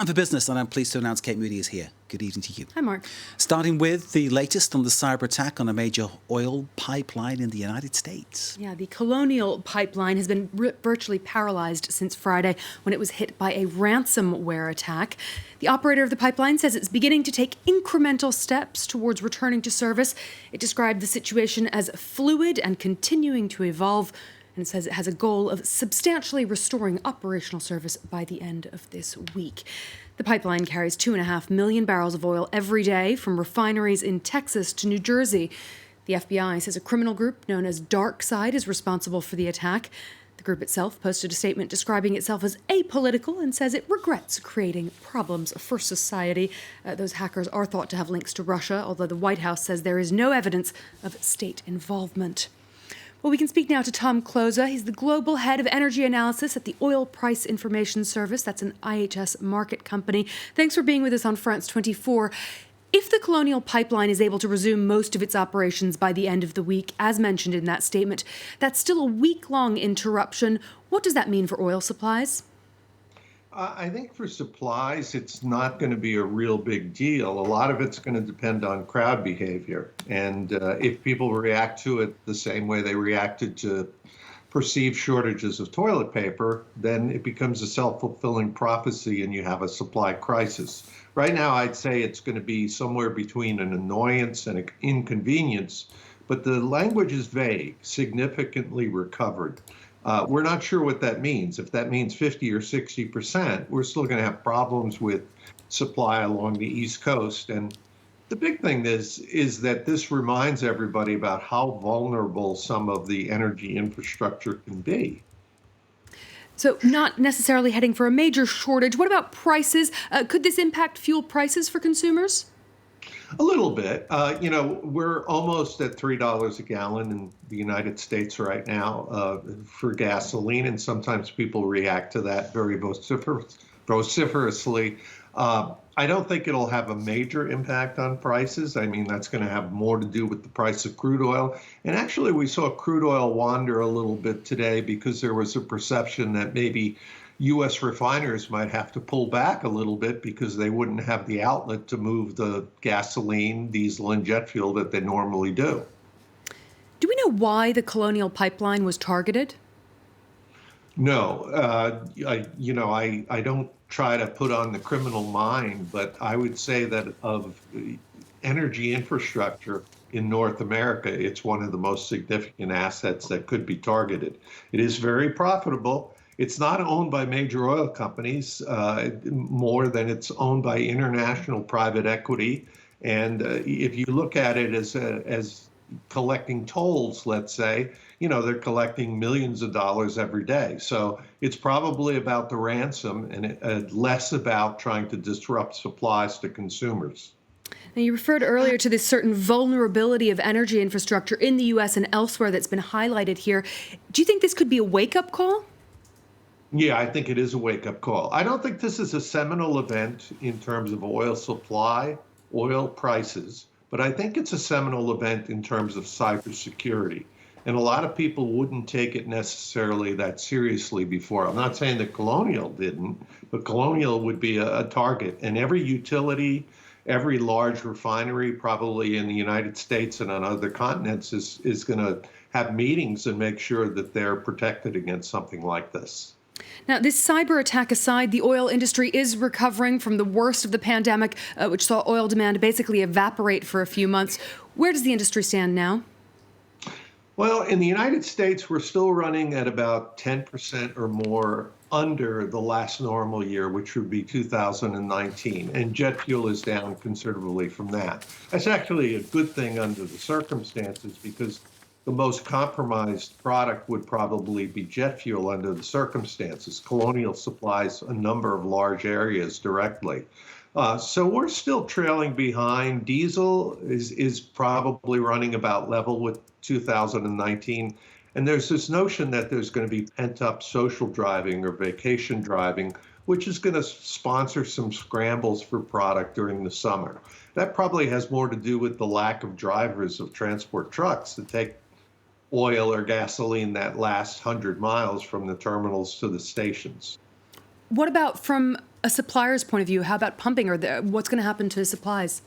And for business, and I'm pleased to announce Kate Moody is here. Good evening to you. Hi, Mark. Starting with the latest on the cyber attack on a major oil pipeline in the United States. Yeah, the Colonial Pipeline has been virtually paralyzed since Friday when it was hit by a ransomware attack. The operator of the pipeline says it's beginning to take incremental steps towards returning to service. It described the situation as fluid and continuing to evolve, and it says it has a goal of substantially restoring operational service by the end of this week. The pipeline carries 2.5 million barrels of oil every day from refineries in Texas to New Jersey. The FBI says a criminal group known as Darkside is responsible for the attack. The group itself posted a statement describing itself as apolitical and says it regrets creating problems for society. Those hackers are thought to have links to Russia, although the White House says there is no evidence of state involvement. Well, we can speak now to Tom Kloza. He's the global head of energy analysis at the Oil Price Information Service. That's an IHS Markit company. Thanks for being with us on France 24. If the Colonial Pipeline is able to resume most of its operations by the end of the week, as mentioned in that statement, that's still a week-long interruption. What does that mean for oil supplies? I think for supplies, it's not going to be a real big deal. A lot of it's going to depend on crowd behavior. And if people react to it the same way they reacted to perceived shortages of toilet paper, then it becomes a self-fulfilling prophecy and you have a supply crisis. Right now, I'd say it's going to be somewhere between an annoyance and an inconvenience, but the language is vague, significantly recovered. We're not sure what that means. If that means 50 or 60%, we're still going to have problems with supply along the East Coast. And the big thing is that this reminds everybody about how vulnerable some of the energy infrastructure can be. So not necessarily heading for a major shortage. What about prices? Could this impact fuel prices for consumers? A little bit. We're almost at $3 a gallon in the United States right now for gasoline, and sometimes people react to that very vociferously. I don't think it'll have a major impact on prices. I mean, that's going to have more to do with the price of crude oil. And actually, we saw crude oil wander a little bit today because there was a perception that maybe U.S. refiners might have to pull back a little bit because they wouldn't have the outlet to move the gasoline, diesel, and jet fuel that they normally do. Do we know why the Colonial Pipeline was targeted? No, I don't try to put on the criminal mind, but I would say that of energy infrastructure in North America, it's one of the most significant assets that could be targeted. It is very profitable. It's not owned by major oil companies more than it's owned by international private equity. And if you look at it as collecting tolls, let's say, they're collecting millions of dollars every day. So it's probably about the ransom and less about trying to disrupt supplies to consumers. Now, you referred earlier to this certain vulnerability of energy infrastructure in the U.S. and elsewhere that's been highlighted here. Do you think this could be a wake-up call? Yeah, I think it is a wake-up call. I don't think this is a seminal event in terms of oil supply, oil prices, but I think it's a seminal event in terms of cybersecurity. And a lot of people wouldn't take it necessarily that seriously before. I'm not saying that Colonial didn't, but Colonial would be a target. And every utility, every large refinery, probably in the United States and on other continents, is going to have meetings and make sure that they're protected against something like this. Now, this cyber attack aside, the oil industry is recovering from the worst of the pandemic, which saw oil demand basically evaporate for a few months. Where does the industry stand now? Well, in the United States, we're still running at about 10% or more under the last normal year, which would be 2019. And jet fuel is down considerably from that. That's actually a good thing under the circumstances because the most compromised product would probably be jet fuel under the circumstances. Colonial supplies a number of large areas directly. So we're still trailing behind. Diesel is probably running about level with 2019. And there's this notion that there's going to be pent-up social driving or vacation driving, which is going to sponsor some scrambles for product during the summer. That probably has more to do with the lack of drivers of transport trucks to take oil or gasoline that last 100 miles from the terminals to the stations. What about from a supplier's point of view, how about pumping, or what's going to happen to supplies?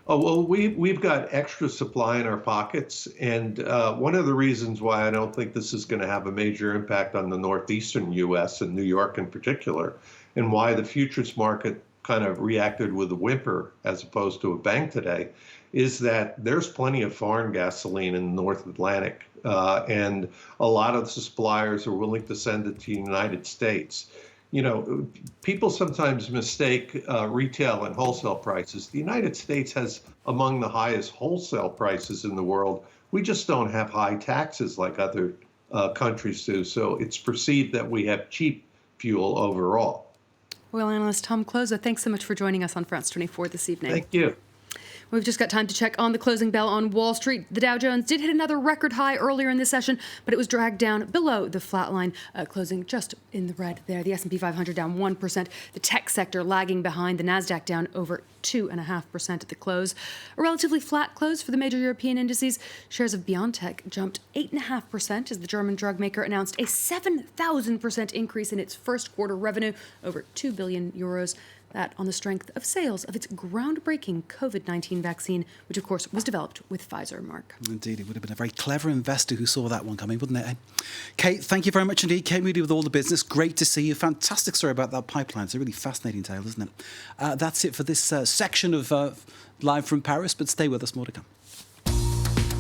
Oh, well, we've got extra supply in our pockets. And one of the reasons why I don't think this is going to have a major impact on the northeastern U.S. and New York in particular, and why the futures market kind of reacted with a whimper as opposed to a bang today, is that there's plenty of foreign gasoline in the North Atlantic. And a lot of the suppliers are willing to send it to the United States. You know, people sometimes mistake retail and wholesale prices. The United States has among the highest wholesale prices in the world. We just don't have high taxes like other countries do. So it's perceived that we have cheap fuel overall. Oil analyst Tom Kloza, thanks so much for joining us on France 24 this evening. Thank you. We've just got time to check on the closing bell on Wall Street. The Dow Jones did hit another record high earlier in this session, but it was dragged down below the flat line, closing just in the red there. The S&P 500 down 1%. The tech sector lagging behind. The Nasdaq down over 2.5% at the close. A relatively flat close for the major European indices. Shares of BioNTech jumped 8.5% as the German drug maker announced a 7,000% increase in its first quarter revenue, over 2 billion euros. That on the strength of sales of its groundbreaking COVID-19 vaccine, which, of course, was developed with Pfizer, Mark. Indeed, it would have been a very clever investor who saw that one coming, wouldn't it? Kate, thank you very much indeed. Kate Moody with all the business. Great to see you. Fantastic story about that pipeline. It's a really fascinating tale, isn't it? That's it for this section of Live from Paris, but stay with us, more to come.